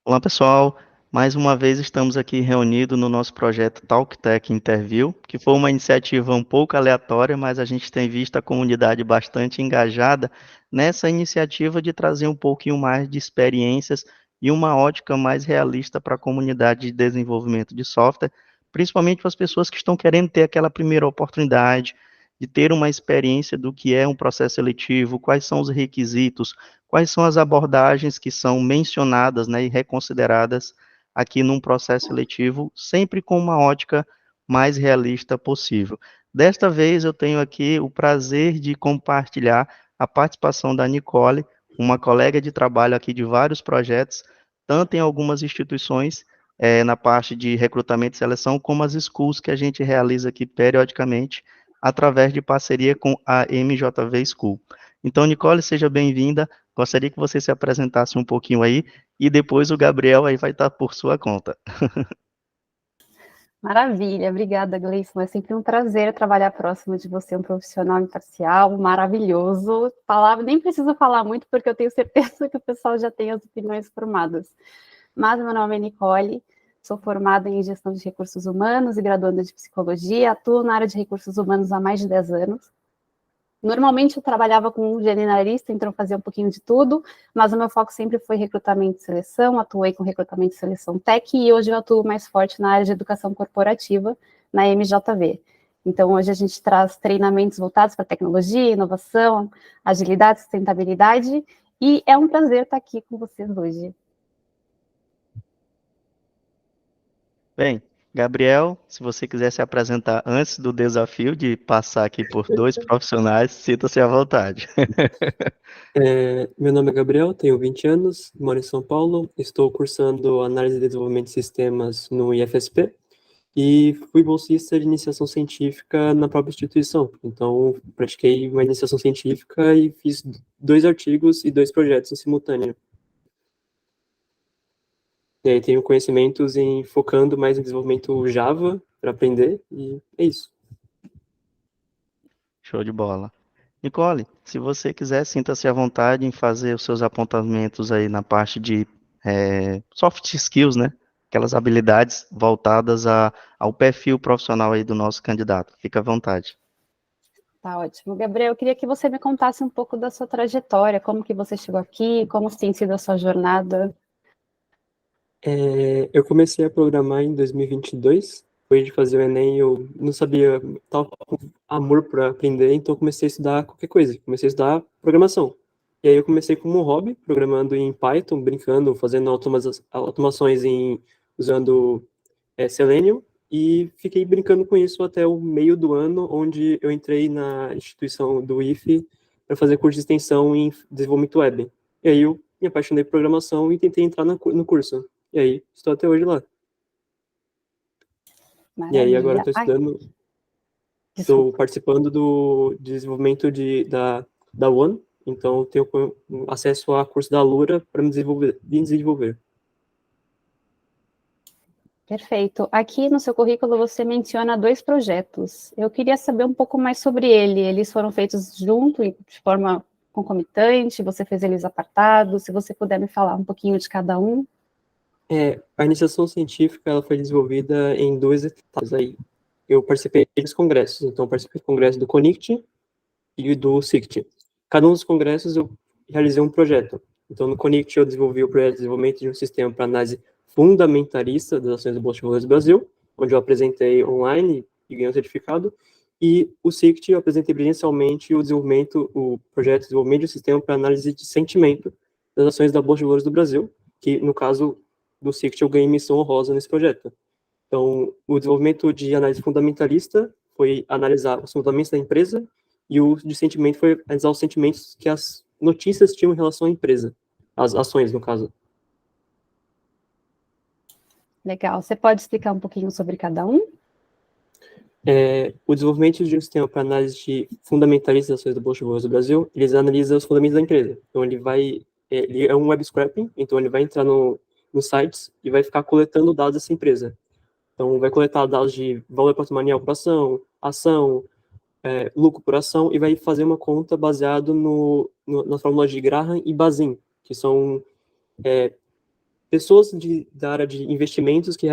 Olá, pessoal. Mais uma vez estamos aqui reunidos no nosso projeto TalkTech Interview, que foi uma iniciativa um pouco aleatória, mas a gente tem visto a comunidade bastante engajada nessa iniciativa de trazer um pouquinho mais de experiências e uma ótica mais realista para a comunidade de desenvolvimento de software, principalmente para as pessoas que estão querendo ter aquela primeira oportunidade de ter uma experiência do que é um processo seletivo, quais são os requisitos, quais são as abordagens que são mencionadas, né, e reconsideradas aqui num processo seletivo, sempre com uma ótica mais realista possível. Desta vez eu tenho aqui o prazer de compartilhar a participação da Nicole, uma colega de trabalho aqui de vários projetos, tanto em algumas instituições, na parte de recrutamento e seleção, como as schools que a gente realiza aqui periodicamente, através de parceria com a MJV School. Então, Nicole, seja bem-vinda. Gostaria que você se apresentasse um pouquinho aí e depois o Gabriel aí vai estar por sua conta. Maravilha, obrigada, Gleison. É sempre um prazer trabalhar próximo de você, um profissional imparcial, maravilhoso. Nem preciso falar muito, porque eu tenho certeza que o pessoal já tem as opiniões formadas. Mas meu nome é Nicole, sou formada em gestão de recursos humanos e graduanda de psicologia, atuo na área de recursos humanos há mais de 10 anos. Normalmente eu trabalhava com generalista, então eu fazia um pouquinho de tudo, mas o meu foco sempre foi recrutamento e seleção, atuei com recrutamento e seleção tech, e hoje eu atuo mais forte na área de educação corporativa, na MJV. Então hoje a gente traz treinamentos voltados para tecnologia, inovação, agilidade, sustentabilidade, e é um prazer estar aqui com vocês hoje. Bem, Gabriel, se você quiser se apresentar antes do desafio de passar aqui por dois profissionais, sinta-se à vontade. Meu nome é Gabriel, tenho 20 anos, moro em São Paulo, estou cursando Análise e Desenvolvimento de Sistemas no IFSP e fui bolsista de iniciação científica na própria instituição. Então, pratiquei uma iniciação científica e fiz 2 artigos e 2 projetos em simultâneo. E aí tenho conhecimentos em focando mais em desenvolvimento Java para aprender e é isso. Show de bola. Nicole, se você quiser, sinta-se à vontade em fazer os seus apontamentos aí na parte de soft skills, né? Aquelas habilidades voltadas ao perfil profissional aí do nosso candidato. Fica à vontade. Tá ótimo. Gabriel, eu queria que você me contasse um pouco da sua trajetória, como que você chegou aqui, como tem sido a sua jornada. Eu comecei a programar em 2022, depois de fazer o Enem, eu não sabia, tava com amor para aprender, então eu comecei a estudar qualquer coisa, comecei a estudar programação. E aí eu comecei como um hobby, programando em Python, brincando, fazendo automações usando Selenium, e fiquei brincando com isso até o meio do ano, onde eu entrei na instituição do IFE para fazer curso de extensão em desenvolvimento web. E aí eu me apaixonei por programação e tentei entrar no curso. E aí, estou até hoje lá. E aí, agora Maravilha. estou Ai, estudando, estou desculpa. participando do desenvolvimento da One, então tenho acesso a curso da Alura para me desenvolver. Perfeito. Aqui no seu currículo você menciona 2 projetos. Eu queria saber um pouco mais sobre ele. Eles foram feitos junto e de forma concomitante? Você fez eles apartados? Se você puder me falar um pouquinho de cada um. A iniciação científica ela foi desenvolvida em 2 etapas. Aí eu participei dos congressos, então eu participei do congresso do CONICT e do SICT. Cada um dos congressos eu realizei um projeto. Então, no CONICT, eu desenvolvi o projeto de desenvolvimento de um sistema para análise fundamentalista das ações da Bolsa de Valores do Brasil, onde eu apresentei online e ganhei um certificado. E o SICT, eu apresentei presencialmente o projeto de desenvolvimento de um sistema para análise de sentimento das ações da Bolsa de Valores do Brasil, que, no caso do SICT, eu ganhei missão honrosa nesse projeto. Então, o desenvolvimento de análise fundamentalista foi analisar os fundamentos da empresa e o de sentimento foi analisar os sentimentos que as notícias tinham em relação à empresa, as ações, no caso. Legal. Você pode explicar um pouquinho sobre cada um? O desenvolvimento de um sistema para análise de fundamentalizações da Bolsa de Valores do Brasil, eles analisam os fundamentos da empresa. Então, ele é um web scraping, então ele vai entrar nos sites e vai ficar coletando dados dessa empresa. Então, vai coletar dados de valor patrimonial por ação, lucro por ação, e vai fazer uma conta baseado na fórmula de Graham e Bazin, que são pessoas da área de investimentos que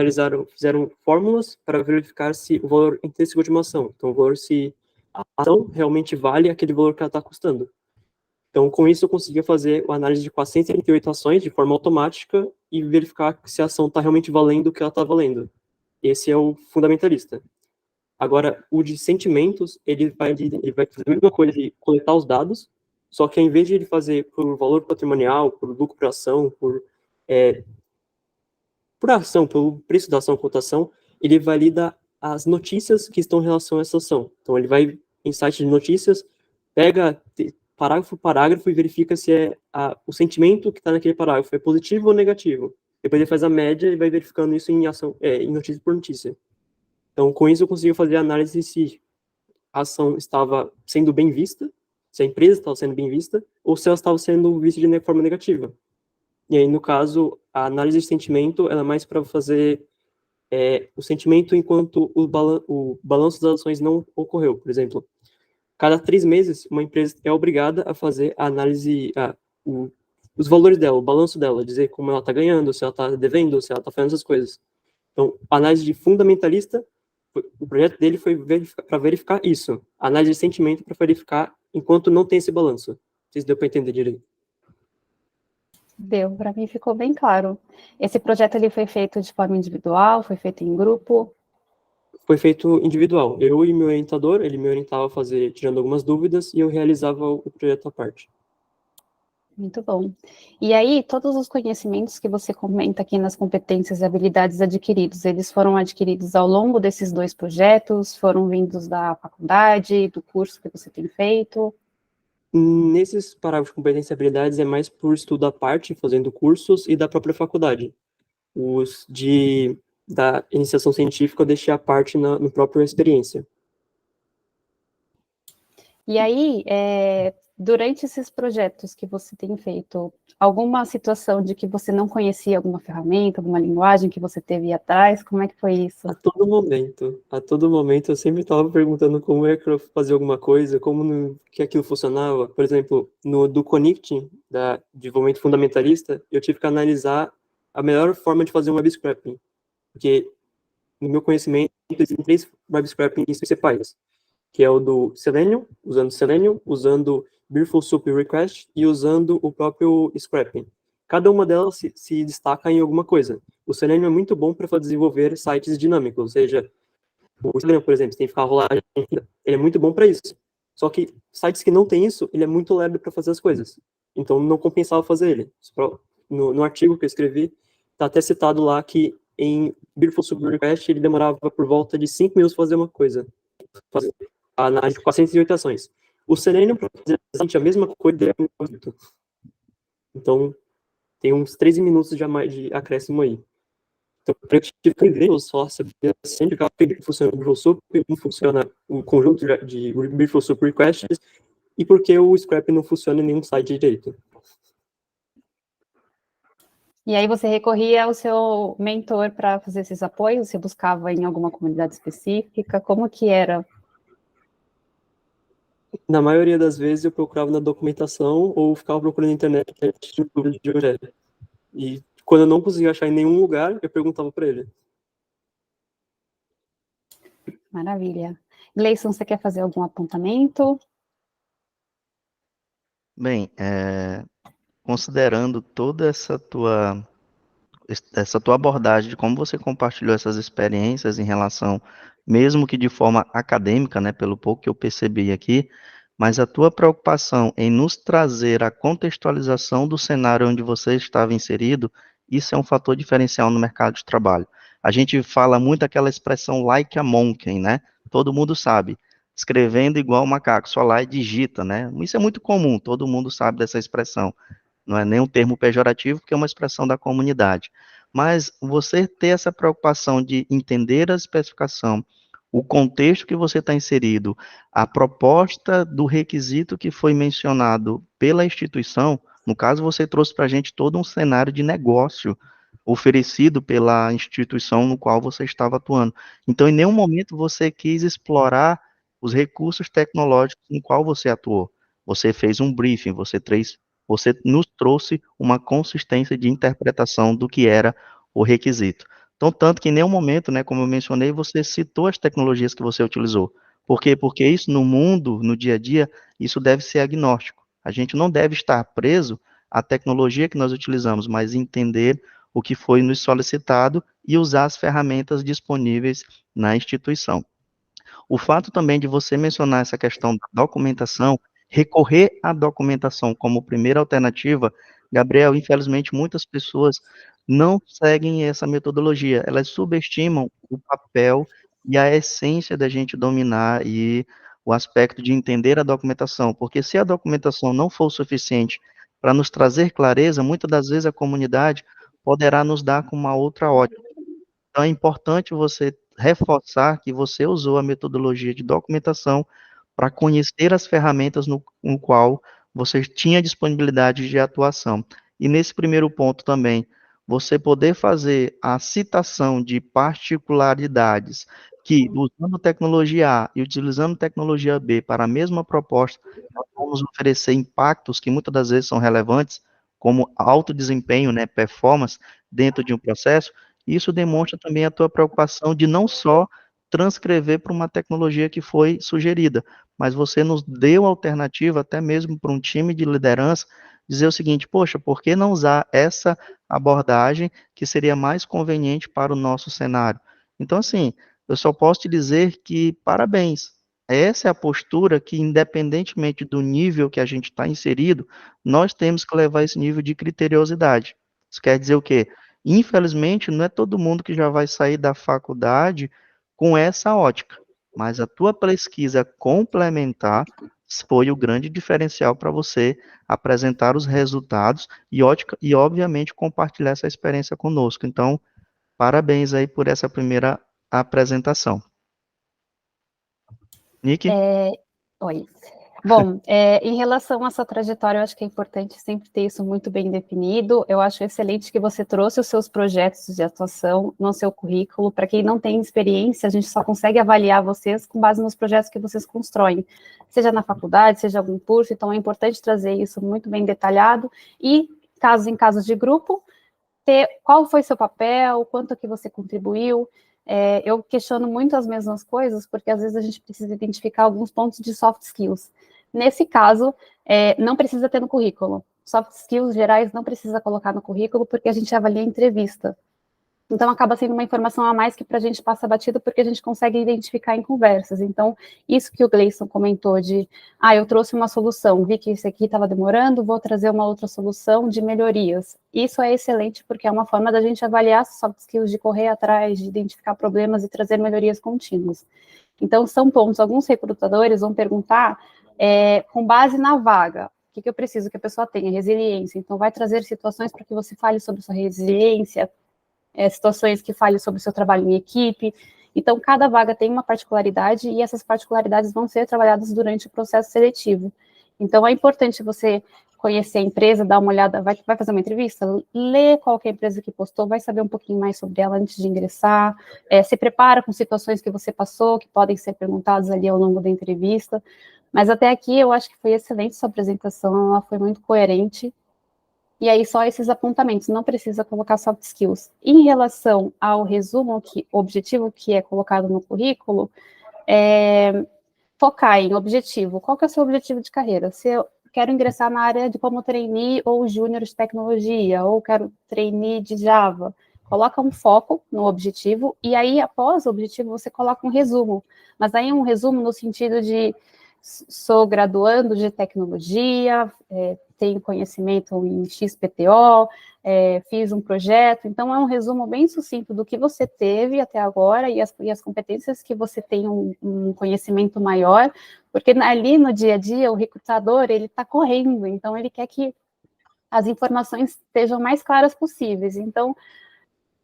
fizeram fórmulas para verificar se o valor intrínseco de uma ação, então o valor se a ação realmente vale aquele valor que ela está custando. Então, com isso, eu conseguia fazer a análise de 438 ações de forma automática e verificar se a ação está realmente valendo o que ela está valendo. Esse é o fundamentalista. Agora, o de sentimentos, ele vai fazer a mesma coisa de coletar os dados, só que ao invés de ele fazer por valor patrimonial, por lucro por ação, por ação, pelo preço da ação, cotação, ele valida as notícias que estão em relação a essa ação. Então, ele vai em site de notícias, pega parágrafo por parágrafo e verifica se o sentimento que está naquele parágrafo é positivo ou negativo. Depois ele faz a média e vai verificando isso em notícia por notícia. Então, com isso, eu consigo fazer a análise se a ação estava sendo bem vista, se a empresa estava sendo bem vista, ou se ela estava sendo vista de forma negativa. E aí, no caso, a análise de sentimento, ela é mais para fazer o sentimento enquanto o balanço das ações não ocorreu. Por exemplo, cada 3 meses, uma empresa é obrigada a fazer a análise, os valores dela, o balanço dela, dizer como ela está ganhando, se ela está devendo, se ela está fazendo essas coisas. Então, a análise de fundamentalista, o projeto dele foi para verificar isso. A análise de sentimento para verificar enquanto não tem esse balanço. Não sei se deu para entender direito. Deu, para mim ficou bem claro. Esse projeto ele foi feito de forma individual, foi feito em grupo? Foi feito individual. Eu e meu orientador, ele me orientava a fazer, tirando algumas dúvidas, e eu realizava o projeto à parte. Muito bom. E aí, todos os conhecimentos que você comenta aqui nas competências e habilidades adquiridos, eles foram adquiridos ao longo desses 2 projetos? Foram vindos da faculdade, do curso que você tem feito? Nesses parágrafos de competências e habilidades é mais por estudo à parte, fazendo cursos, e da própria faculdade. Os da iniciação científica eu deixei à parte no próprio experiência. E aí, durante esses projetos que você tem feito, alguma situação de que você não conhecia alguma ferramenta, alguma linguagem que você teve ir atrás? Como é que foi isso? A todo momento eu sempre estava perguntando como é que eu fazia alguma coisa, que aquilo funcionava. Por exemplo, do Connect, da desenvolvimento fundamentalista, eu tive que analisar a melhor forma de fazer um web scraping, porque no meu conhecimento existem 3 web scrapings principais, que é o do Selenium, usando Beautiful Soup Request e usando o próprio scrapping. Cada uma delas se destaca em alguma coisa. O Selenium é muito bom para desenvolver sites dinâmicos, ou seja, o Selenium, por exemplo, tem que ficar rolagem, ele é muito bom para isso. Só que sites que não tem isso, ele é muito lerdo para fazer as coisas. Então não compensava fazer ele. No artigo que eu escrevi, está até citado lá que em Beautiful Soup Request ele demorava por volta de 5 minutos para fazer uma coisa. Fazer a análise de 408 ações. O Selenium, para fazer exatamente a mesma coisa, é muito rápido. Então, tem uns 13 minutos de acréscimo aí. Então, para eu escrever, eu só sabia sempre como funciona o Visual Soup, como funciona o conjunto de Visual Soup Requests, e porque o Scrap não funciona em nenhum site direito. E aí você recorria ao seu mentor para fazer esses apoios? Você buscava em alguma comunidade específica? Como que era? Na maioria das vezes eu procurava na documentação ou ficava procurando na internet dúvidas de projeto. E quando eu não conseguia achar em nenhum lugar, eu perguntava para ele. Maravilha. Gleison, você quer fazer algum apontamento? Bem, considerando toda essa tua abordagem de como você compartilhou essas experiências em relação, mesmo que de forma acadêmica, né, pelo pouco que eu percebi aqui, mas a tua preocupação em nos trazer a contextualização do cenário onde você estava inserido, isso é um fator diferencial no mercado de trabalho. A gente fala muito aquela expressão like a monkey, né? Todo mundo sabe. Escrevendo igual o macaco, só lá e digita, né? Isso é muito comum, todo mundo sabe dessa expressão. Não é nem um termo pejorativo, porque é uma expressão da comunidade. Mas você ter essa preocupação de entender a especificação, o contexto que você está inserido, a proposta do requisito que foi mencionado pela instituição, no caso, você trouxe para a gente todo um cenário de negócio oferecido pela instituição no qual você estava atuando. Então, em nenhum momento você quis explorar os recursos tecnológicos no qual você atuou. Você fez um briefing, você Você nos trouxe uma consistência de interpretação do que era o requisito. Então, tanto que em nenhum momento, né, como eu mencionei, você citou as tecnologias que você utilizou. Por quê? Porque isso no mundo, no dia a dia, isso deve ser agnóstico. A gente não deve estar preso à tecnologia que nós utilizamos, mas entender o que foi nos solicitado e usar as ferramentas disponíveis na instituição. O fato também de você mencionar essa questão da documentação, recorrer à documentação como primeira alternativa, Gabriel, infelizmente muitas pessoas não seguem essa metodologia, elas subestimam o papel e a essência da gente dominar e o aspecto de entender a documentação, porque se a documentação não for suficiente para nos trazer clareza, muitas das vezes a comunidade poderá nos dar com uma outra ótica. Então é importante você reforçar que você usou a metodologia de documentação para conhecer as ferramentas no qual você tinha disponibilidade de atuação. E nesse primeiro ponto também, você poder fazer a citação de particularidades que, usando tecnologia A e utilizando tecnologia B para a mesma proposta, nós vamos oferecer impactos que muitas das vezes são relevantes, como alto desempenho, né, performance, dentro de um processo. Isso demonstra também a tua preocupação de não só transcrever para uma tecnologia que foi sugerida, mas você nos deu alternativa, até mesmo para um time de liderança, dizer o seguinte: poxa, por que não usar essa abordagem que seria mais conveniente para o nosso cenário? Então, assim, eu só posso te dizer que parabéns. Essa é a postura que, independentemente do nível que a gente está inserido, nós temos que levar esse nível de criteriosidade. Isso quer dizer o quê? Infelizmente, não é todo mundo que já vai sair da faculdade com essa ótica, mas a tua pesquisa complementar foi o grande diferencial para você apresentar os resultados e, obviamente, compartilhar essa experiência conosco. Então, parabéns aí por essa primeira apresentação. Nick? Oi. Bom, em relação à sua trajetória, eu acho que é importante sempre ter isso muito bem definido. Eu acho excelente que você trouxe os seus projetos de atuação no seu currículo. Para quem não tem experiência, a gente só consegue avaliar vocês com base nos projetos que vocês constroem, seja na faculdade, seja algum curso. Então, é importante trazer isso muito bem detalhado e, em casos de grupo, ter qual foi seu papel, quanto que você contribuiu. Eu questiono muito as mesmas coisas, porque às vezes a gente precisa identificar alguns pontos de soft skills. Nesse caso, não precisa ter no currículo. Soft skills gerais não precisa colocar no currículo, porque a gente avalia a entrevista. Então, acaba sendo uma informação a mais que para a gente passa batido, porque a gente consegue identificar em conversas. Então, isso que o Gleison comentou de, eu trouxe uma solução, vi que isso aqui estava demorando, vou trazer uma outra solução de melhorias. Isso é excelente, porque é uma forma da gente avaliar soft skills, de correr atrás, de identificar problemas e trazer melhorias contínuas. Então, são pontos, alguns recrutadores vão perguntar, com base na vaga, o que eu preciso que a pessoa tenha? Resiliência. Então, vai trazer situações para que você fale sobre sua resiliência, situações que falem sobre o seu trabalho em equipe. Então, cada vaga tem uma particularidade e essas particularidades vão ser trabalhadas durante o processo seletivo. Então, é importante você conhecer a empresa, dar uma olhada, vai fazer uma entrevista, lê qual que é a empresa que postou, vai saber um pouquinho mais sobre ela antes de ingressar, se prepara com situações que você passou, que podem ser perguntadas ali ao longo da entrevista. Mas até aqui, eu acho que foi excelente sua apresentação, ela foi muito coerente. E aí, só esses apontamentos, não precisa colocar soft skills. Em relação ao resumo, objetivo que é colocado no currículo, focar em objetivo. Qual que é o seu objetivo de carreira? Se eu quero ingressar na área de como trainee ou júnior de tecnologia, ou quero trainee de Java, coloca um foco no objetivo, e aí, após o objetivo, você coloca um resumo. Mas aí um resumo no sentido de sou graduando de tecnologia, tenho conhecimento em XPTO, fiz um projeto. Então, é um resumo bem sucinto do que você teve até agora e as competências que você tem um conhecimento maior, porque ali no dia a dia, o recrutador, ele está correndo, então ele quer que as informações estejam mais claras possíveis. Então,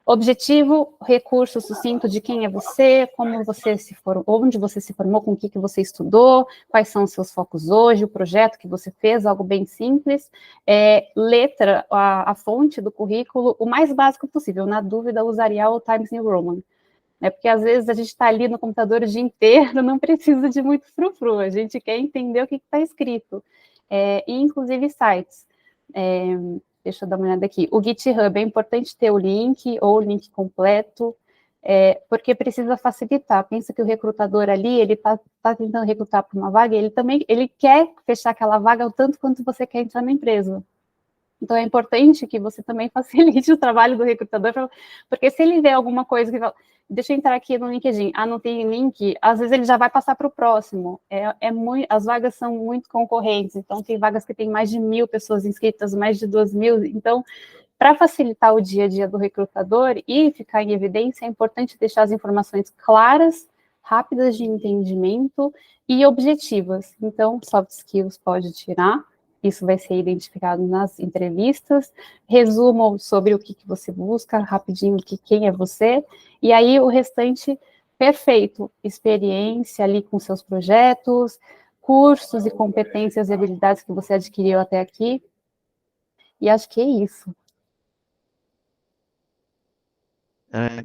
objetivo, recurso sucinto de quem é você, como você se formou, onde você se formou, com o que você estudou, quais são os seus focos hoje, o projeto que você fez, algo bem simples. Letra, a fonte do currículo, o mais básico possível. Na dúvida, usaria o Times New Roman. Porque às vezes a gente está ali no computador o dia inteiro, não precisa de muito frufru, a gente quer entender o que está escrito. E inclusive sites. Deixa eu dar uma olhada aqui. O GitHub, é importante ter o link ou o link completo, porque precisa facilitar. Pensa que o recrutador ali, ele está tentando recrutar para uma vaga, ele quer fechar aquela vaga o tanto quanto você quer entrar na empresa. Então, é importante que você também facilite o trabalho do recrutador, porque se ele vê alguma coisa que fala, deixa eu entrar aqui no LinkedIn, não tem link, às vezes ele já vai passar para o próximo. As vagas são muito concorrentes, então tem vagas que tem mais de 1.000 pessoas inscritas, mais de 2.000, então, para facilitar o dia a dia do recrutador e ficar em evidência, é importante deixar as informações claras, rápidas de entendimento e objetivas. Então, soft skills pode tirar, isso vai ser identificado nas entrevistas, resumo sobre o que você busca, rapidinho, quem é você, e aí o restante, perfeito, experiência ali com seus projetos, cursos e competências e habilidades que você adquiriu até aqui, e acho que é isso.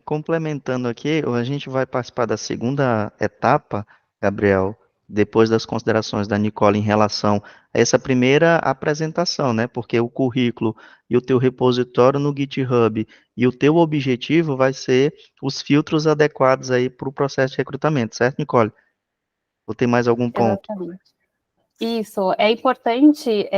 Complementando aqui, a gente vai participar da segunda etapa, Gabriel, depois das considerações da Nicole em relação a essa primeira apresentação, né? Porque o currículo e o teu repositório no GitHub e o teu objetivo vai ser os filtros adequados aí para o processo de recrutamento, certo, Nicole? Ou tem mais algum ponto? Exatamente. Isso, é importante,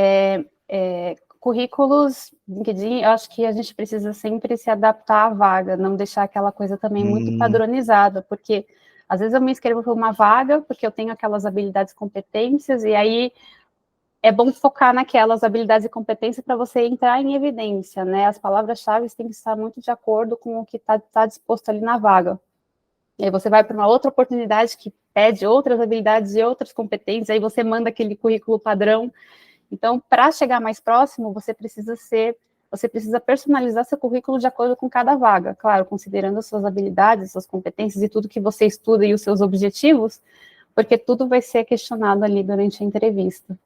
currículos, LinkedIn, eu acho que a gente precisa sempre se adaptar à vaga, não deixar aquela coisa também muito padronizada, porque às vezes eu me inscrevo para uma vaga, porque eu tenho aquelas habilidades e competências, e aí é bom focar naquelas habilidades e competências para você entrar em evidência, né? As palavras-chave têm que estar muito de acordo com o que está disposto ali na vaga. E aí você vai para uma outra oportunidade que pede outras habilidades e outras competências, aí você manda aquele currículo padrão. Então, para chegar mais próximo, você precisa personalizar seu currículo de acordo com cada vaga, claro, considerando as suas habilidades, as suas competências e tudo que você estuda e os seus objetivos, porque tudo vai ser questionado ali durante a entrevista.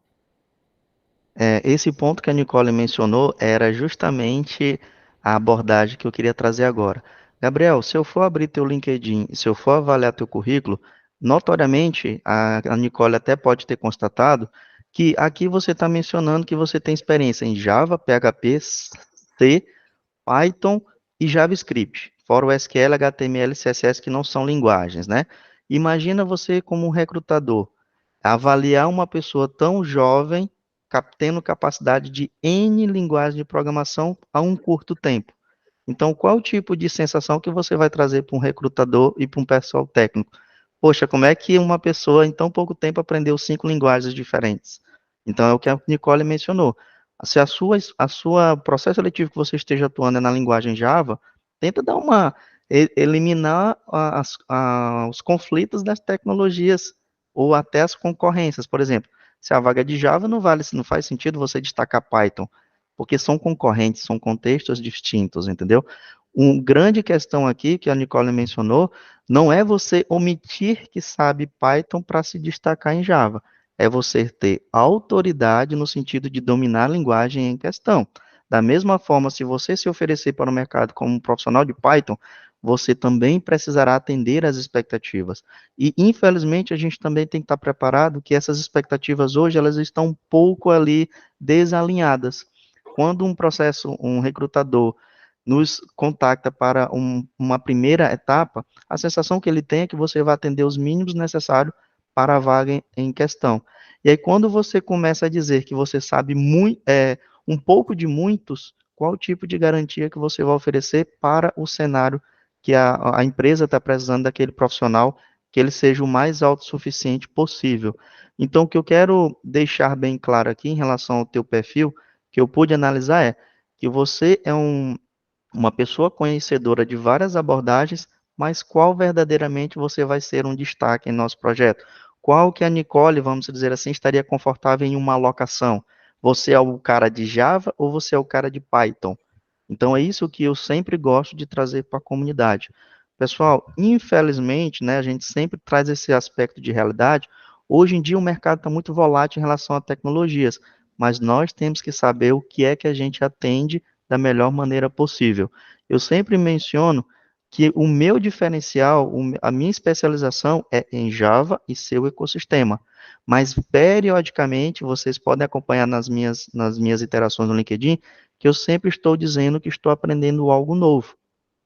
Esse ponto que a Nicole mencionou era justamente a abordagem que eu queria trazer agora. Gabriel, se eu for abrir teu LinkedIn, se eu for avaliar teu currículo, notoriamente, a Nicole até pode ter constatado que aqui você está mencionando que você tem experiência em Java, PHP, C, Python e JavaScript, fora o SQL, HTML e CSS, que não são linguagens, né? Imagina você como um recrutador avaliar uma pessoa tão jovem, tendo capacidade de N linguagens de programação a um curto tempo. Então, qual o tipo de sensação que você vai trazer para um recrutador e para um pessoal técnico? Poxa, como é que uma pessoa em tão pouco tempo aprendeu 5 linguagens diferentes? Então, é o que a Nicole mencionou. Se a sua processo seletivo que você esteja atuando é na linguagem Java, tenta dar eliminar os conflitos das tecnologias ou até as concorrências. Por exemplo, se a vaga é de Java, não faz sentido você destacar Python, porque são concorrentes, são contextos distintos, entendeu? Uma grande questão aqui que a Nicole mencionou não é você omitir que sabe Python para se destacar em Java, é você ter autoridade no sentido de dominar a linguagem em questão. Da mesma forma, se você se oferecer para o mercado como um profissional de Python, você também precisará atender às expectativas. E, infelizmente, a gente também tem que estar preparado que essas expectativas hoje, elas estão um pouco ali desalinhadas. Quando um recrutador nos contacta para uma primeira etapa, a sensação que ele tem é que você vai atender os mínimos necessários para a vaga em questão. E aí, quando você começa a dizer que você sabe um pouco de muitos, qual tipo de garantia que você vai oferecer para o cenário que a empresa está precisando daquele profissional, que ele seja o mais autossuficiente possível. Então, o que eu quero deixar bem claro aqui em relação ao teu perfil, que eu pude analisar que você é uma pessoa conhecedora de várias abordagens, mas qual verdadeiramente você vai ser um destaque em nosso projeto? Qual que a Nicole, vamos dizer assim, estaria confortável em uma alocação? Você é o cara de Java ou você é o cara de Python? Então é isso que eu sempre gosto de trazer para a comunidade. Pessoal, infelizmente, né, a gente sempre traz esse aspecto de realidade. Hoje em dia o mercado está muito volátil em relação a tecnologias, mas nós temos que saber o que é que a gente atende da melhor maneira possível. Eu sempre menciono que o meu diferencial, a minha especialização é em Java e seu ecossistema. Mas, periodicamente, vocês podem acompanhar nas minhas interações no LinkedIn, que eu sempre estou dizendo que estou aprendendo algo novo.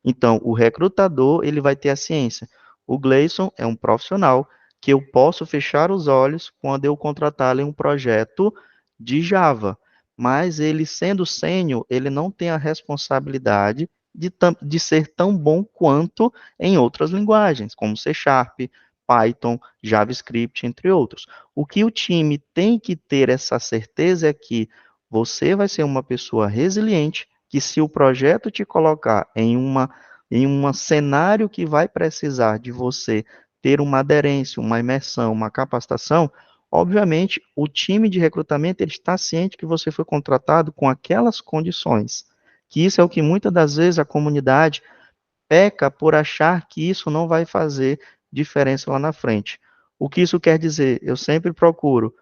Então, o recrutador, ele vai ter a ciência. O Gleison é um profissional que eu posso fechar os olhos quando eu contratá-lo em um projeto de Java. Mas ele, sendo sênior, ele não tem a responsabilidade de ser tão bom quanto em outras linguagens, como C Sharp, Python, JavaScript, entre outros. O que o time tem que ter essa certeza é que você vai ser uma pessoa resiliente, que se o projeto te colocar em um cenário que vai precisar de você ter uma aderência, uma imersão, uma capacitação, obviamente o time de recrutamento ele está ciente que você foi contratado com aquelas condições. Que isso é o que muitas das vezes a comunidade peca por achar que isso não vai fazer diferença lá na frente. O que isso quer dizer? Eu sempre procuro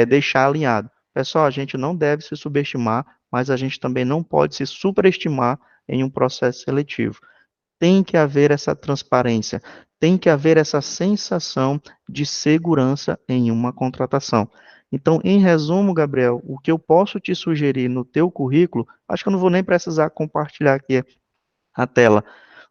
deixar alinhado. Pessoal, a gente não deve se subestimar, mas a gente também não pode se superestimar em um processo seletivo. Tem que haver essa transparência, tem que haver essa sensação de segurança em uma contratação. Então, em resumo, Gabriel, o que eu posso te sugerir no teu currículo, acho que eu não vou nem precisar compartilhar aqui a tela.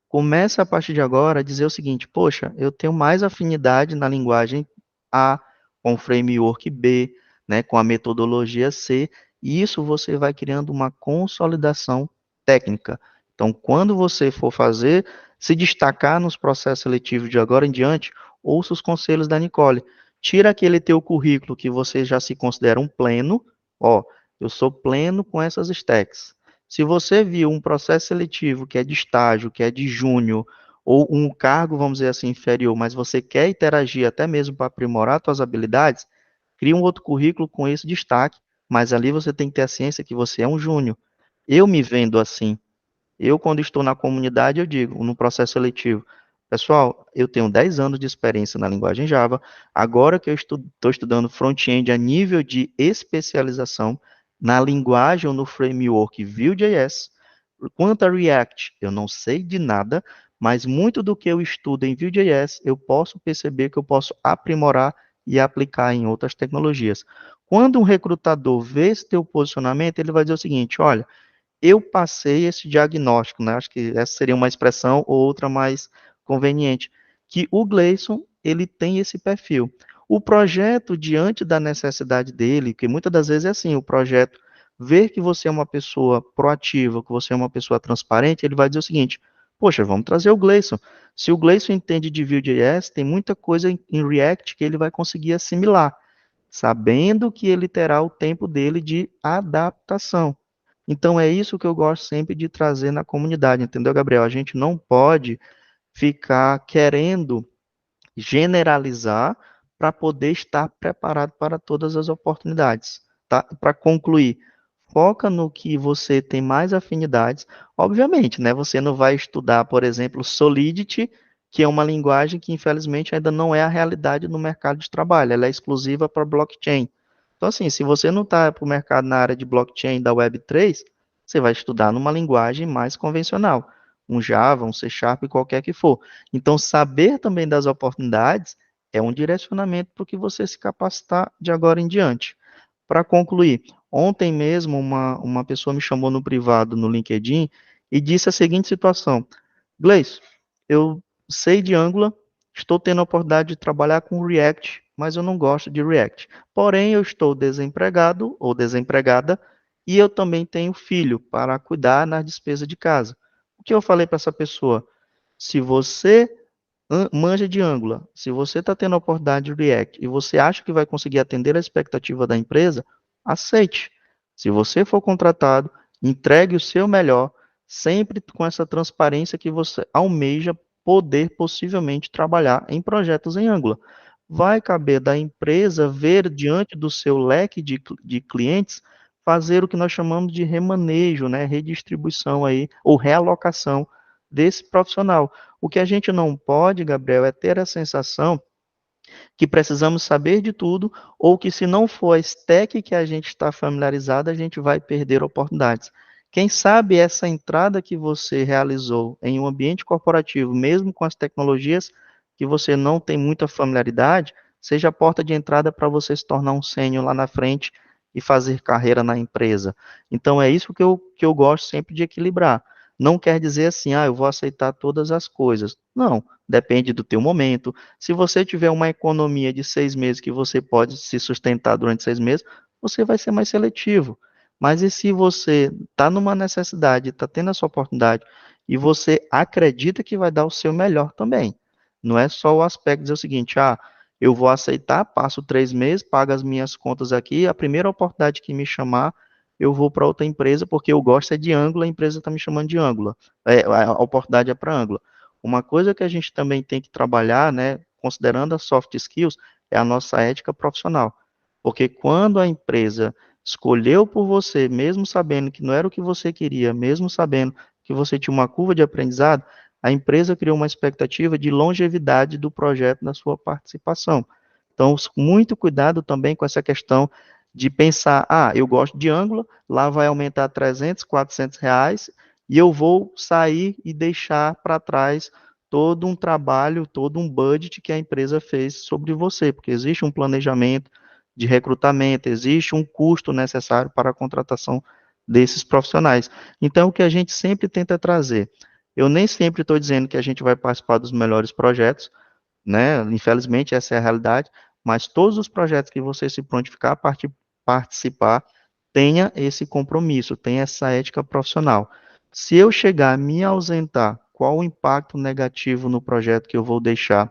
Comece a partir de agora a dizer o seguinte: poxa, eu tenho mais afinidade na linguagem A, com o framework B, né, com a metodologia C, e isso você vai criando uma consolidação técnica. Então, quando você for fazer, se destacar nos processos seletivos de agora em diante, ouça os conselhos da Nicole. Tira aquele teu currículo que você já se considera um pleno, ó, eu sou pleno com essas stacks. Se você viu um processo seletivo que é de estágio, que é de júnior, ou um cargo, vamos dizer assim, inferior, mas você quer interagir até mesmo para aprimorar suas habilidades, cria um outro currículo com esse destaque, mas ali você tem que ter a ciência que você é um júnior. Eu me vendo assim. Eu, quando estou na comunidade, eu digo, no processo seletivo, pessoal, eu tenho 10 anos de experiência na linguagem Java, agora que eu estou estudando front-end a nível de especialização na linguagem ou no framework Vue.js, quanto a React, eu não sei de nada, mas muito do que eu estudo em Vue.js, eu posso perceber que eu posso aprimorar e aplicar em outras tecnologias. Quando um recrutador vê esse teu posicionamento, ele vai dizer o seguinte, olha, eu passei esse diagnóstico, né? Acho que essa seria uma expressão ou outra mais conveniente, que o Gleison, ele tem esse perfil. O projeto, diante da necessidade dele, que muitas das vezes é assim, o projeto ver que você é uma pessoa proativa, que você é uma pessoa transparente, ele vai dizer o seguinte, poxa, vamos trazer o Gleison. Se o Gleison entende de Vue.js, tem muita coisa em React que ele vai conseguir assimilar, sabendo que ele terá o tempo dele de adaptação. Então é isso que eu gosto sempre de trazer na comunidade, entendeu, Gabriel? A gente não pode ficar querendo generalizar para poder estar preparado para todas as oportunidades, tá? Para concluir, foca no que você tem mais afinidades. Obviamente, né? Você não vai estudar, por exemplo, Solidity, que é uma linguagem que infelizmente ainda não é a realidade no mercado de trabalho, ela é exclusiva para blockchain. Então, assim, se você não está para o mercado na área de blockchain da Web3, você vai estudar numa linguagem mais convencional, um Java, um C Sharp, qualquer que for. Então, saber também das oportunidades é um direcionamento para o que você se capacitar de agora em diante. Para concluir, ontem mesmo uma pessoa me chamou no privado no LinkedIn e disse a seguinte situação: Gleice, eu sei de Angular, estou tendo a oportunidade de trabalhar com React, mas eu não gosto de React. Porém, eu estou desempregado ou desempregada e eu também tenho filho para cuidar nas despesas de casa. O que eu falei para essa pessoa? Se você manja de Angular, se você está tendo a oportunidade de React e você acha que vai conseguir atender a expectativa da empresa, aceite. Se você for contratado, entregue o seu melhor, sempre com essa transparência que você almeja poder possivelmente trabalhar em projetos em Angular. Vai caber da empresa ver diante do seu leque de clientes, fazer o que nós chamamos de remanejo, né, redistribuição aí, ou realocação desse profissional. O que a gente não pode, Gabriel, é ter a sensação que precisamos saber de tudo, ou que se não for a stack que a gente está familiarizado, a gente vai perder oportunidades. Quem sabe essa entrada que você realizou em um ambiente corporativo, mesmo com as tecnologias que você não tem muita familiaridade, seja a porta de entrada para você se tornar um sênior lá na frente e fazer carreira na empresa. Então, é isso que eu gosto sempre de equilibrar. Não quer dizer assim, eu vou aceitar todas as coisas. Não, depende do teu momento. Se você tiver uma economia de 6 meses que você pode se sustentar durante 6 meses, você vai ser mais seletivo. Mas e se você está numa necessidade, está tendo essa oportunidade, e você acredita que vai dar o seu melhor também? Não é só o aspecto de dizer o seguinte, eu vou aceitar, passo 3 meses, pago as minhas contas aqui, a primeira oportunidade que me chamar, eu vou para outra empresa, porque eu gosto é de Angular, a empresa está me chamando de Angular, a oportunidade é para Angular. Uma coisa que a gente também tem que trabalhar, né, considerando as soft skills, é a nossa ética profissional. Porque quando a empresa escolheu por você, mesmo sabendo que não era o que você queria, mesmo sabendo que você tinha uma curva de aprendizado, a empresa criou uma expectativa de longevidade do projeto na sua participação. Então, muito cuidado também com essa questão de pensar, eu gosto de Angular, lá vai aumentar 300, 400 reais, e eu vou sair e deixar para trás todo um trabalho, todo um budget que a empresa fez sobre você, porque existe um planejamento de recrutamento, existe um custo necessário para a contratação desses profissionais. Então, o que a gente sempre tenta trazer, eu nem sempre estou dizendo que a gente vai participar dos melhores projetos, né? Infelizmente, essa é a realidade, mas todos os projetos que você se prontificar a participar, tenha esse compromisso, tenha essa ética profissional. Se eu chegar a me ausentar, qual o impacto negativo no projeto que eu vou deixar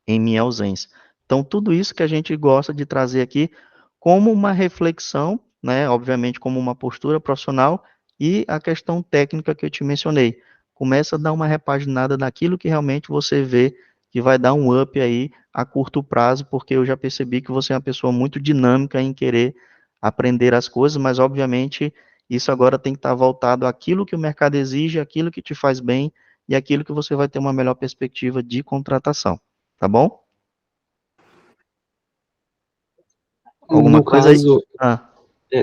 em minha ausência? Então, tudo isso que a gente gosta de trazer aqui como uma reflexão, né, obviamente como uma postura profissional e a questão técnica que eu te mencionei. Começa a dar uma repaginada naquilo que realmente você vê que vai dar um up aí a curto prazo, porque eu já percebi que você é uma pessoa muito dinâmica em querer aprender as coisas, mas obviamente isso agora tem que estar voltado àquilo que o mercado exige, àquilo que te faz bem e àquilo que você vai ter uma melhor perspectiva de contratação, tá bom? Alguma No coisa aí? caso, Ah,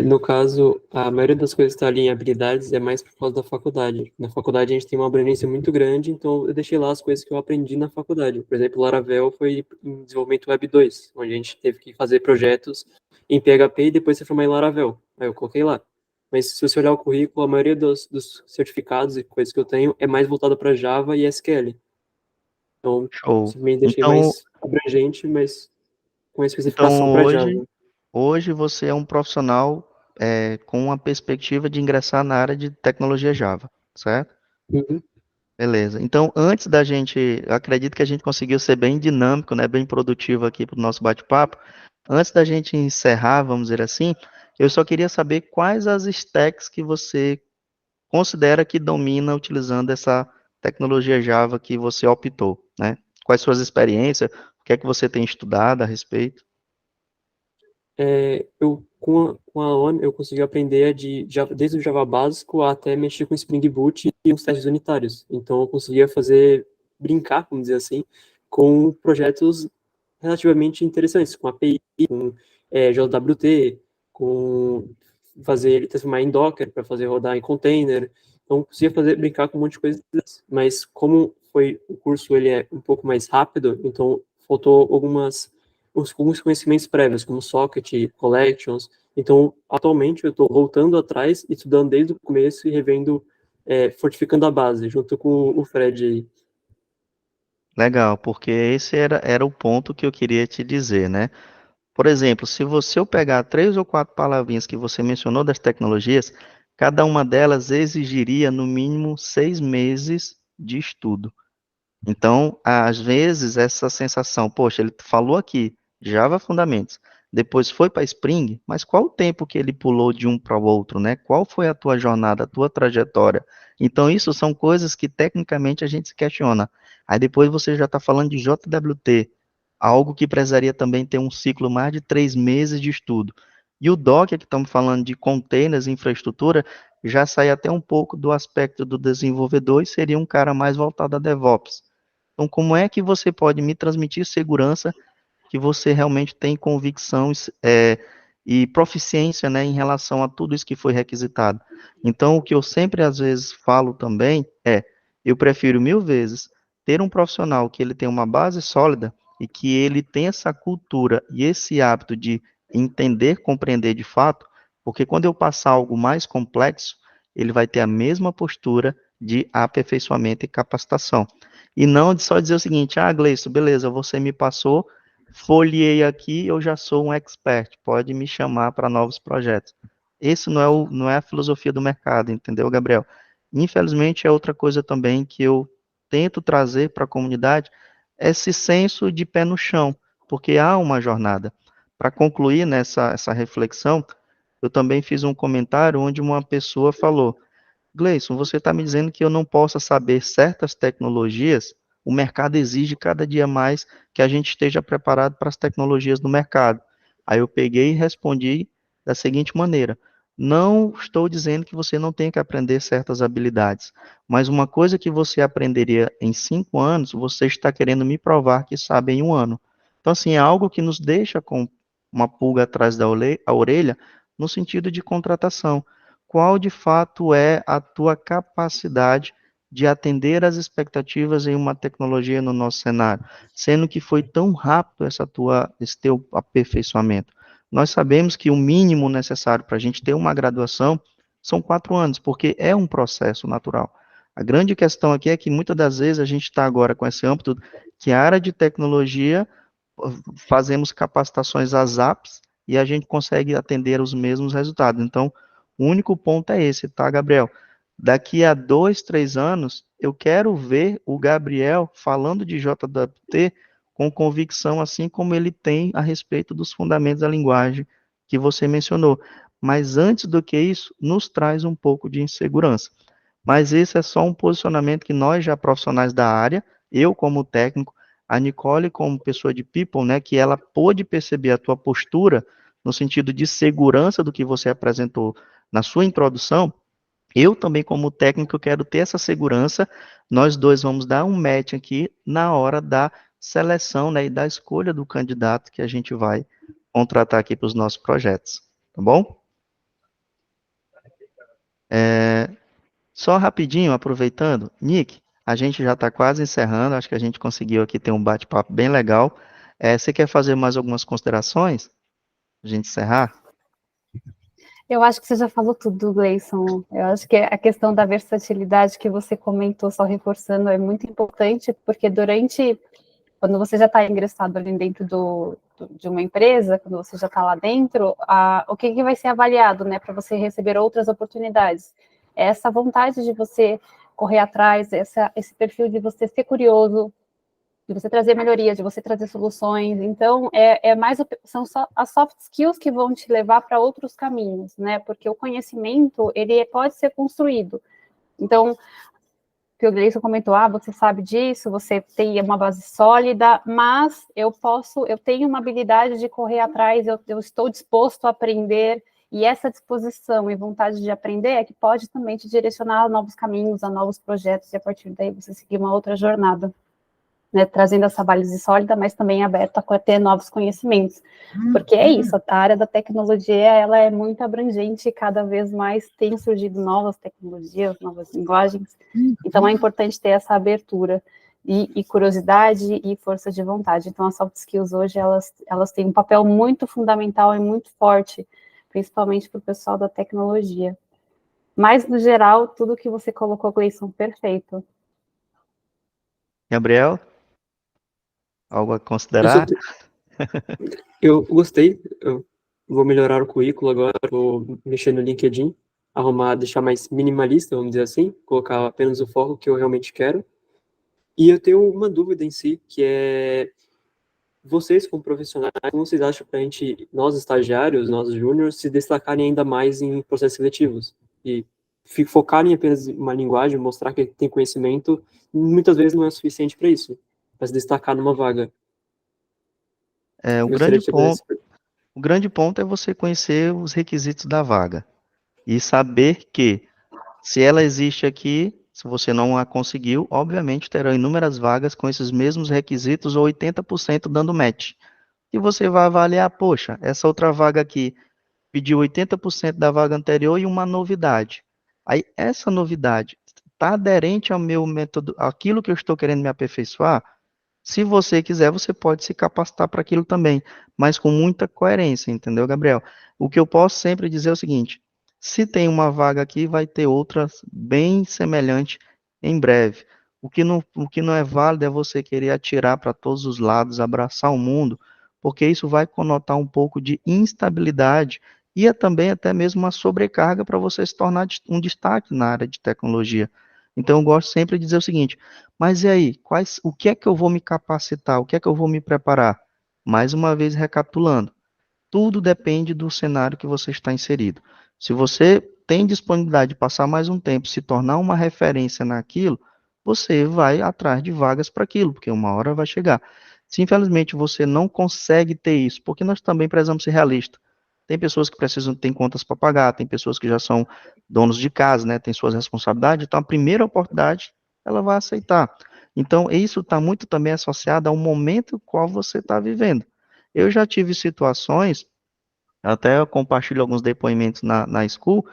no caso, a maioria das coisas que está ali em habilidades é mais por causa da faculdade. Na faculdade a gente tem uma abrangência muito grande, então eu deixei lá as coisas que eu aprendi na faculdade. Por exemplo, Laravel foi em desenvolvimento Web 2, onde a gente teve que fazer projetos em PHP e depois se formar em Laravel. Aí eu coloquei lá. Mas se você olhar o currículo, a maioria dos certificados e coisas que eu tenho é mais voltada para Java e SQL. Então, show. simplesmente deixei Então, mais abrangente, mas com especificação então para hoje, Java. hoje você é um profissional com uma perspectiva de ingressar na área de tecnologia Java, certo? Uhum. Beleza. Então, antes da gente, eu acredito que a gente conseguiu ser bem dinâmico, né, bem produtivo aqui para o nosso bate-papo. Antes da gente encerrar, vamos dizer assim, eu só queria saber quais as stacks que você considera que domina utilizando essa tecnologia Java que você optou, né? Quais suas experiências, o que é que você tem estudado a respeito? Com a ON, eu consegui aprender desde o Java básico até mexer com Spring Boot e os testes unitários. Então, eu conseguia brincar, vamos dizer assim, com projetos relativamente interessantes, com API, com JWT, com fazer ele transformar em Docker para fazer rodar em container. Então, eu conseguia brincar com um monte de coisas, mas como o curso ele é um pouco mais rápido, então faltou alguns conhecimentos prévios, como socket, collections. Então, atualmente, eu estou voltando atrás, estudando desde o começo e revendo, fortificando a base, junto com o Fred aí. Legal, porque esse era o ponto que eu queria te dizer, né? Por exemplo, se você eu pegar 3 ou 4 palavrinhas que você mencionou das tecnologias, cada uma delas exigiria no mínimo 6 meses de estudo. Então, às vezes, essa sensação, poxa, ele falou aqui, Java Fundamentos, depois foi para Spring, mas qual o tempo que ele pulou de um para o outro, né? Qual foi a tua jornada, a tua trajetória? Então, isso são coisas que tecnicamente a gente se questiona. Aí depois você já está falando de JWT, algo que precisaria também ter um ciclo mais de 3 meses de estudo. E o Docker, que estamos falando de containers, infraestrutura, já sai até um pouco do aspecto do desenvolvedor e seria um cara mais voltado a DevOps. Então, como é que você pode me transmitir segurança que você realmente tem convicção e proficiência, né, em relação a tudo isso que foi requisitado. Então, o que eu sempre, às vezes, falo também é, eu prefiro 1000 vezes ter um profissional que ele tem uma base sólida e que ele tem essa cultura e esse hábito de entender, compreender de fato, porque quando eu passar algo mais complexo, ele vai ter a mesma postura de aperfeiçoamento e capacitação. E não de só dizer o seguinte, Gleison, beleza, você me passou, folhei aqui, eu já sou um expert, pode me chamar para novos projetos. Esse não é a filosofia do mercado, entendeu, Gabriel? Infelizmente, é outra coisa também que eu tento trazer para a comunidade, esse senso de pé no chão, porque há uma jornada. Para concluir essa reflexão, eu também fiz um comentário onde uma pessoa falou, Gleison, você está me dizendo que eu não possa saber certas tecnologias, o mercado exige cada dia mais que a gente esteja preparado para as tecnologias do mercado. Aí eu peguei e respondi da seguinte maneira, não estou dizendo que você não tem que aprender certas habilidades, mas uma coisa que você aprenderia em 5 anos, você está querendo me provar que sabe em 1 ano. Então, assim, é algo que nos deixa com uma pulga atrás da orelha, no sentido de contratação. Qual de fato é a tua capacidade de atender às expectativas em uma tecnologia no nosso cenário, sendo que foi tão rápido esse teu aperfeiçoamento. Nós sabemos que o mínimo necessário para a gente ter uma graduação são 4 anos, porque é um processo natural. A grande questão aqui é que muitas das vezes a gente está agora com esse âmbito que a área de tecnologia fazemos capacitações às apps e a gente consegue atender os mesmos resultados. Então, o único ponto é esse, tá, Gabriel? Daqui a 2, 3 anos, eu quero ver o Gabriel falando de JWT com convicção, assim como ele tem a respeito dos fundamentos da linguagem que você mencionou. Mas antes do que isso, nos traz um pouco de insegurança. Mas esse é só um posicionamento que nós, já profissionais da área, eu como técnico, a Nicole como pessoa de people, né, que ela pôde perceber a tua postura no sentido de segurança do que você apresentou na sua introdução, eu também, como técnico, quero ter essa segurança. Nós dois vamos dar um match aqui na hora da seleção, né, e da escolha do candidato que a gente vai contratar aqui para os nossos projetos. Tá bom? Só rapidinho, aproveitando, Nick, a gente já está quase encerrando, acho que a gente conseguiu aqui ter um bate-papo bem legal. Você quer fazer mais algumas considerações? A gente encerrar? Eu acho que você já falou tudo, Gleison. Eu acho que a questão da versatilidade que você comentou, só reforçando, é muito importante, porque quando você já está ingressado ali dentro de uma empresa, quando você já está lá dentro, o que vai ser avaliado, né, para você receber outras oportunidades? Essa vontade de você correr atrás, esse perfil de você ser curioso, de você trazer melhorias, de você trazer soluções. Então, são só as soft skills que vão te levar para outros caminhos, né? Porque o conhecimento, ele pode ser construído. Então, que o Gleison comentou, você sabe disso, você tem uma base sólida, mas eu tenho uma habilidade de correr atrás, eu estou disposto a aprender, e essa disposição e vontade de aprender é que pode também te direcionar a novos caminhos, a novos projetos, e a partir daí você seguir uma outra jornada. Né, trazendo essa base sólida, mas também aberta a ter novos conhecimentos, porque é isso, a área da tecnologia, ela é muito abrangente, e cada vez mais tem surgido novas tecnologias, novas linguagens, então é importante ter essa abertura, e curiosidade, e força de vontade. Então as soft skills hoje, elas têm um papel muito fundamental e muito forte, principalmente para o pessoal da tecnologia. Mas, no geral, tudo que você colocou, Gleison, perfeito. Gabriel? Algo a considerar? Eu gostei, eu vou melhorar o currículo agora, vou mexer no LinkedIn, deixar mais minimalista, vamos dizer assim, colocar apenas o foco que eu realmente quero. E eu tenho uma dúvida em si, que é, vocês como profissionais, como vocês acham para nós estagiários, nós júniores, se destacarem ainda mais em processos seletivos? E focarem apenas em uma linguagem, mostrar que tem conhecimento, muitas vezes não é suficiente para isso, para se destacar numa vaga. O grande ponto é você conhecer os requisitos da vaga e saber que, se ela existe aqui, se você não a conseguiu, obviamente terão inúmeras vagas com esses mesmos requisitos ou 80% dando match. E você vai avaliar, poxa, essa outra vaga aqui pediu 80% da vaga anterior e uma novidade. Aí, essa novidade está aderente ao meu método, aquilo que eu estou querendo me aperfeiçoar? Se você quiser, você pode se capacitar para aquilo também, mas com muita coerência, entendeu, Gabriel? O que eu posso sempre dizer é o seguinte: se tem uma vaga aqui, vai ter outra bem semelhante em breve. O que não é válido é você querer atirar para todos os lados, abraçar o mundo, porque isso vai conotar um pouco de instabilidade e é também até mesmo uma sobrecarga para você se tornar um destaque na área de tecnologia. Então, eu gosto sempre de dizer o seguinte: mas e aí, o que é que eu vou me capacitar? O que é que eu vou me preparar? Mais uma vez, recapitulando, tudo depende do cenário que você está inserido. Se você tem disponibilidade de passar mais um tempo, se tornar uma referência naquilo, você vai atrás de vagas para aquilo, porque uma hora vai chegar. Se infelizmente você não consegue ter isso, porque nós também precisamos ser realistas. Tem pessoas que precisam ter contas para pagar, tem pessoas que já são donos de casa, né, tem suas responsabilidades, então a primeira oportunidade ela vai aceitar. Então, isso está muito também associado ao momento qual você está vivendo. Eu já tive situações, até eu compartilho alguns depoimentos na school,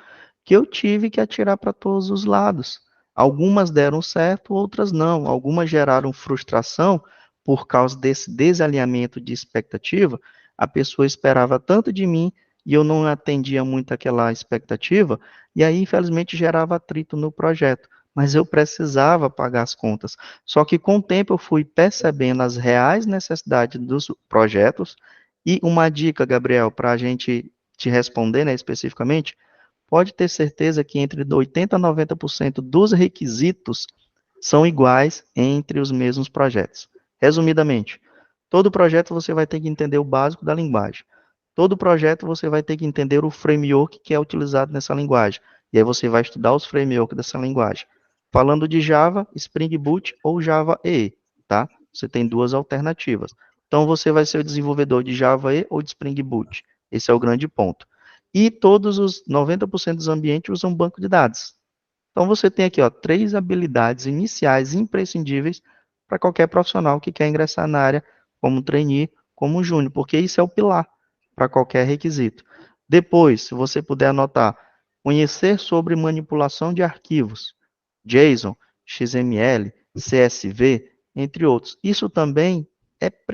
que eu tive que atirar para todos os lados. Algumas deram certo, outras não. Algumas geraram frustração por causa desse desalinhamento de expectativa. A pessoa esperava tanto de mim e eu não atendia muito aquela expectativa, e aí, infelizmente, gerava atrito no projeto. Mas eu precisava pagar as contas. Só que com o tempo eu fui percebendo as reais necessidades dos projetos. E uma dica, Gabriel, para a gente te responder, né, especificamente, pode ter certeza que entre 80% a 90% dos requisitos são iguais entre os mesmos projetos. Resumidamente, todo projeto você vai ter que entender o básico da linguagem. Todo projeto você vai ter que entender o framework que é utilizado nessa linguagem. E aí você vai estudar os frameworks dessa linguagem. Falando de Java, Spring Boot ou Java EE, tá? Você tem duas alternativas. Então você vai ser o desenvolvedor de Java EE ou de Spring Boot. Esse é o grande ponto. E todos os 90% dos ambientes usam banco de dados. Então você tem aqui, ó, 3 habilidades iniciais imprescindíveis para qualquer profissional que quer ingressar na área como trainee, como júnior, porque isso é o pilar para qualquer requisito. Depois, se você puder anotar, conhecer sobre manipulação de arquivos, JSON, XML, CSV, entre outros. Isso também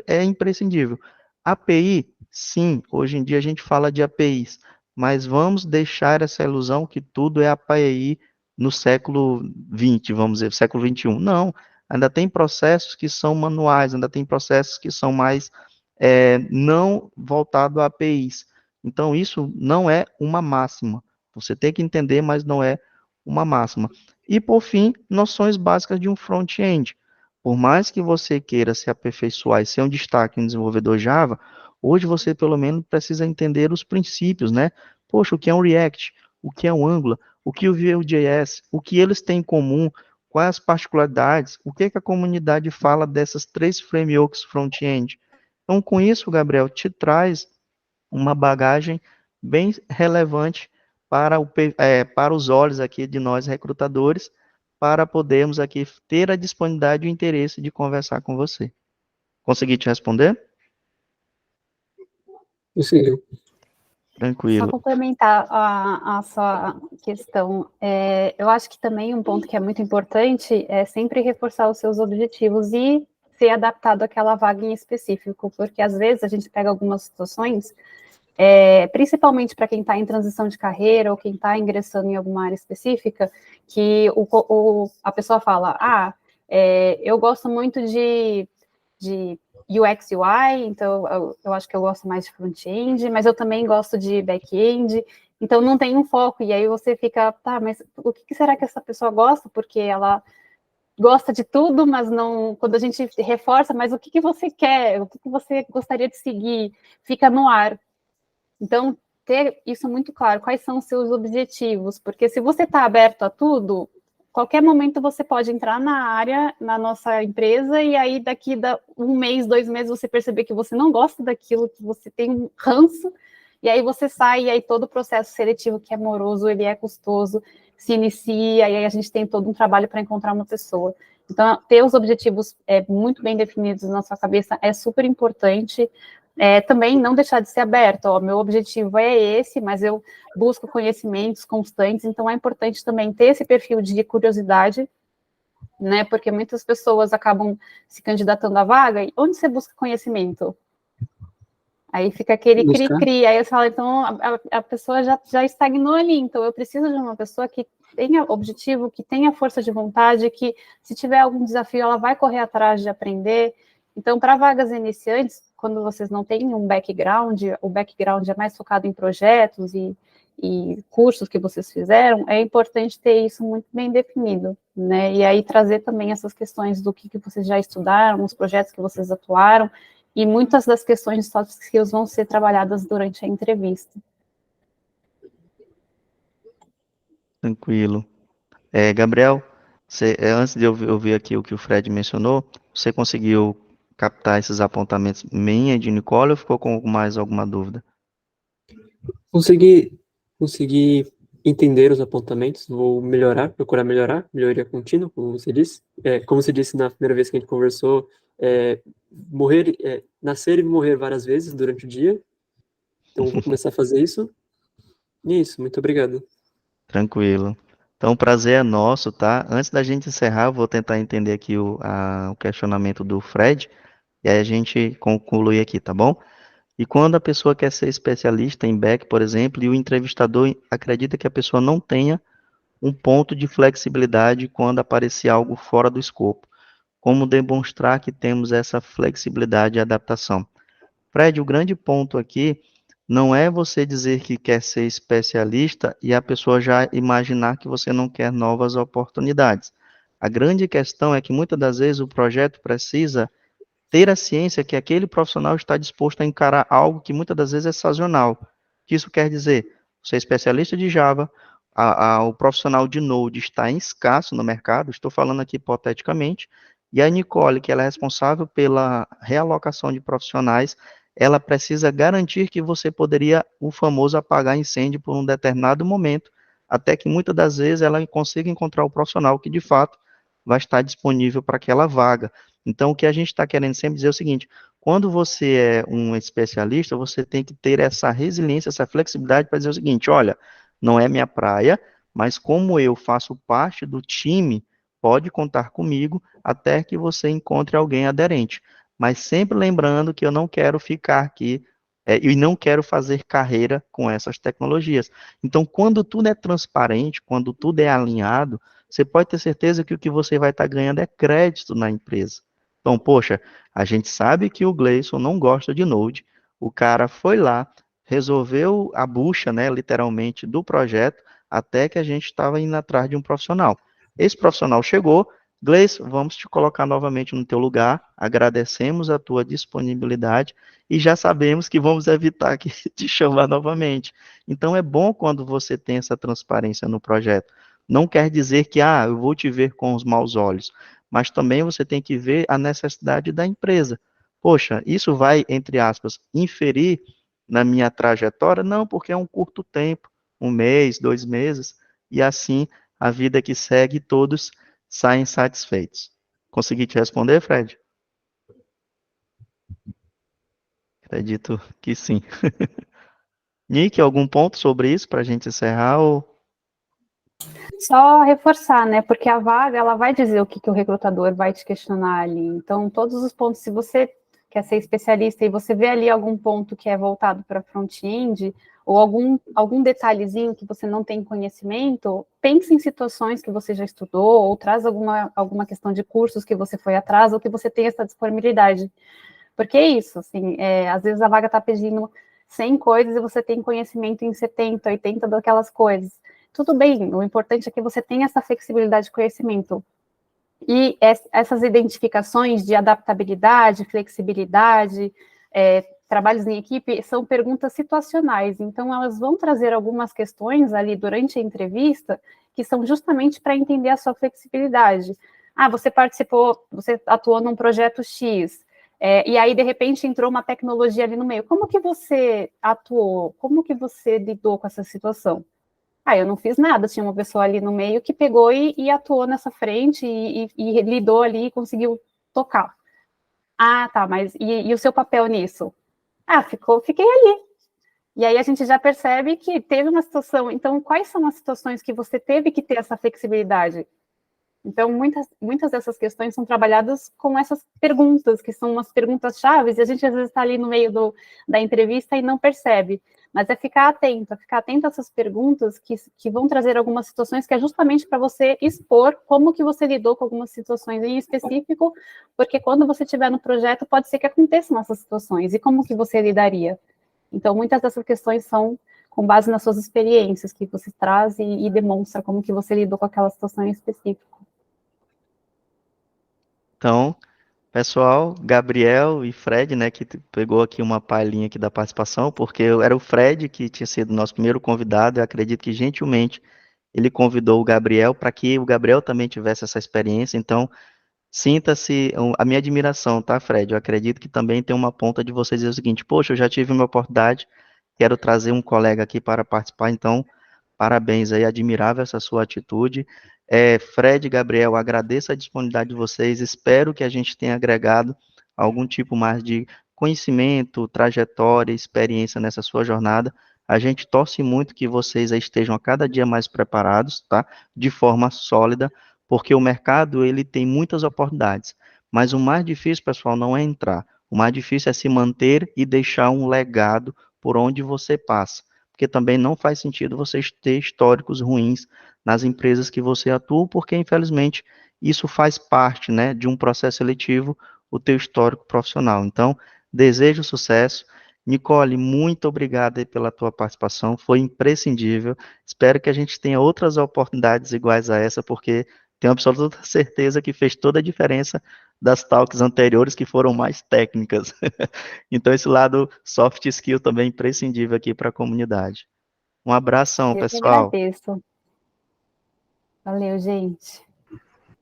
é imprescindível. API, sim, hoje em dia a gente fala de APIs, mas vamos deixar essa ilusão que tudo é API no século XX, vamos dizer, século XXI. Não, ainda tem processos que são manuais, ainda tem processos que são mais não voltado a APIs. Então, isso não é uma máxima. Você tem que entender, mas não é uma máxima. E, por fim, noções básicas de um front-end. Por mais que você queira se aperfeiçoar e ser um destaque em desenvolvedor Java, hoje você pelo menos precisa entender os princípios, né? Poxa, o que é um React? O que é um Angular? O que o Vue.js? O que eles têm em comum? Quais as particularidades? O que a comunidade fala dessas 3 frameworks front-end? Então, com isso, Gabriel, te traz uma bagagem bem relevante para os olhos aqui de nós recrutadores, para podermos aqui ter a disponibilidade e o interesse de conversar com você. Consegui te responder? Conseguiu. Só Tranquilo. complementar a sua questão, eu acho que também um ponto que é muito importante é sempre reforçar os seus objetivos e ser adaptado àquela vaga em específico, porque às vezes a gente pega algumas situações, principalmente para quem está em transição de carreira ou quem está ingressando em alguma área específica, que a pessoa fala, eu gosto muito de UX, UI, então eu acho que eu gosto mais de front-end, mas eu também gosto de back-end, então não tem um foco, e aí você fica, tá, mas o que será que essa pessoa gosta? Porque ela gosta de tudo, mas não, quando a gente reforça, mas o que você quer? O que você gostaria de seguir? Fica no ar. Então, ter isso muito claro, quais são os seus objetivos, porque se você está aberto a tudo, qualquer momento você pode entrar na área, na nossa empresa, e aí daqui um mês, 2 meses, você perceber que você não gosta daquilo, que você tem um ranço, e aí você sai, e aí todo o processo seletivo que é moroso, ele é custoso, se inicia, e aí a gente tem todo um trabalho para encontrar uma pessoa. Então, ter os objetivos muito bem definidos na sua cabeça é super importante, também não deixar de ser aberto, ó, meu objetivo é esse, mas eu busco conhecimentos constantes, então é importante também ter esse perfil de curiosidade, né, porque muitas pessoas acabam se candidatando à vaga, e onde você busca conhecimento? Aí fica aquele cri-cri, aí você fala, então a pessoa já estagnou ali, então eu preciso de uma pessoa que tenha objetivo, que tenha força de vontade, que se tiver algum desafio, ela vai correr atrás de aprender. Então, para vagas iniciantes, quando vocês não têm um background, o background é mais focado em projetos e cursos que vocês fizeram, é importante ter isso muito bem definido, né? E aí trazer também essas questões do que vocês já estudaram, os projetos que vocês atuaram, e muitas das questões de soft skills vão ser trabalhadas durante a entrevista. Tranquilo. Gabriel, antes de eu ouvir aqui o que o Fred mencionou, você conseguiu captar esses apontamentos minha e de Nicole ou ficou com mais alguma dúvida? Consegui entender os apontamentos, vou procurar melhorar, melhoria contínua, como você disse. Como você disse na primeira vez que a gente conversou, nascer e morrer várias vezes durante o dia. Então, vou começar a fazer isso. E é isso, muito obrigado. Tranquilo. Então, o prazer é nosso, tá? Antes da gente encerrar, eu vou tentar entender aqui o questionamento do Fred, e aí a gente conclui aqui, tá bom? E quando a pessoa quer ser especialista em back, por exemplo, e o entrevistador acredita que a pessoa não tenha um ponto de flexibilidade quando aparecer algo fora do escopo, como demonstrar que temos essa flexibilidade e adaptação? Fred, o grande ponto aqui não é você dizer que quer ser especialista e a pessoa já imaginar que você não quer novas oportunidades. A grande questão é que muitas das vezes o projeto precisa ter a ciência que aquele profissional está disposto a encarar algo que muitas das vezes é sazonal. O que isso quer dizer? Você é especialista de Java, o profissional de Node está escasso no mercado, estou falando aqui hipoteticamente, e a Nicole, que ela é responsável pela realocação de profissionais, ela precisa garantir que você poderia, o famoso, apagar incêndio por um determinado momento, até que muitas das vezes ela consiga encontrar o profissional que de fato vai estar disponível para aquela vaga. Então, o que a gente está querendo sempre dizer é o seguinte: quando você é um especialista, você tem que ter essa resiliência, essa flexibilidade para dizer o seguinte: olha, não é minha praia, mas como eu faço parte do time, pode contar comigo até que você encontre alguém aderente. Mas sempre lembrando que eu não quero ficar aqui e não quero fazer carreira com essas tecnologias. Então, quando tudo é transparente, quando tudo é alinhado, você pode ter certeza que o que você vai estar ganhando é crédito na empresa. Então, poxa, a gente sabe que o Gleison não gosta de Node, o cara foi lá, resolveu a bucha, né, literalmente, do projeto, até que a gente estava indo atrás de um profissional. Esse profissional chegou, Gleison, vamos te colocar novamente no teu lugar, agradecemos a tua disponibilidade e já sabemos que vamos evitar que te chamar novamente. Então, é bom quando você tem essa transparência no projeto. Não quer dizer que, eu vou te ver com os maus olhos, mas também você tem que ver a necessidade da empresa. Poxa, isso vai, entre aspas, inferir na minha trajetória? Não, porque é um curto tempo, 1 mês, 2 meses, e assim a vida que segue, todos saem satisfeitos. Consegui te responder, Fred? Acredito que sim. Nick, algum ponto sobre isso para a gente encerrar? Só reforçar, né? Porque a vaga, ela vai dizer o que o recrutador vai te questionar ali. Então, todos os pontos, se você quer ser especialista e você vê ali algum ponto que é voltado para front-end, ou algum detalhezinho que você não tem conhecimento, pense em situações que você já estudou, ou traz alguma questão de cursos que você foi atrás, ou que você tem essa disponibilidade. Porque é isso, assim, às vezes a vaga está pedindo 100 coisas e você tem conhecimento em 70, 80 daquelas coisas. Tudo bem, o importante é que você tenha essa flexibilidade de conhecimento. E essas identificações de adaptabilidade, flexibilidade, trabalhos em equipe, são perguntas situacionais. Então, elas vão trazer algumas questões ali durante a entrevista que são justamente para entender a sua flexibilidade. Você você atuou num projeto X, e aí, de repente, entrou uma tecnologia ali no meio. Como que você atuou? Como que você lidou com essa situação? Eu não fiz nada, tinha uma pessoa ali no meio que pegou e atuou nessa frente e lidou ali e conseguiu tocar. Tá, mas e o seu papel nisso? Fiquei ali. E aí a gente já percebe que teve uma situação. Então, quais são as situações que você teve que ter essa flexibilidade? Então, muitas dessas questões são trabalhadas com essas perguntas, que são umas perguntas chaves, e a gente às vezes está ali no meio da entrevista e não percebe. Mas é ficar atento a essas perguntas que vão trazer algumas situações que é justamente para você expor como que você lidou com algumas situações em específico, porque quando você estiver no projeto, pode ser que aconteçam essas situações, e como que você lidaria? Então, muitas dessas questões são com base nas suas experiências, que você traz e demonstra como que você lidou com aquela situação em específico. Então, pessoal, Gabriel e Fred, né, que pegou aqui uma palhinha aqui da participação, porque era o Fred que tinha sido nosso primeiro convidado, eu acredito que gentilmente ele convidou o Gabriel para que o Gabriel também tivesse essa experiência, então sinta-se a minha admiração, tá, Fred? Eu acredito que também tem uma ponta de vocês dizer o seguinte, poxa, eu já tive uma oportunidade, quero trazer um colega aqui para participar, então, parabéns aí, admirável essa sua atitude. Fred e Gabriel, agradeço a disponibilidade de vocês, espero que a gente tenha agregado algum tipo mais de conhecimento, trajetória, experiência nessa sua jornada. A gente torce muito que vocês aí estejam a cada dia mais preparados, tá? De forma sólida, porque o mercado, ele tem muitas oportunidades, mas o mais difícil, pessoal, não é entrar, o mais difícil é se manter e deixar um legado por onde você passa, porque também não faz sentido você ter históricos ruins nas empresas que você atua, porque infelizmente isso faz parte, né, de um processo seletivo, o teu histórico profissional. Então, desejo sucesso. Nicole, muito obrigado aí pela tua participação, foi imprescindível. Espero que a gente tenha outras oportunidades iguais a essa, porque tenho absoluta certeza que fez toda a diferença das talks anteriores que foram mais técnicas. Então, esse lado soft skill também é imprescindível aqui para a comunidade. Um abração, Eu que pessoal. agradeço. Valeu, gente.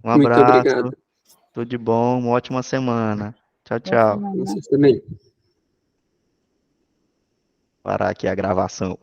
Um Muito obrigado. abraço. Tudo de bom. Uma ótima semana. Tchau, Boa tchau. semana. Vocês também. Parar aqui a gravação.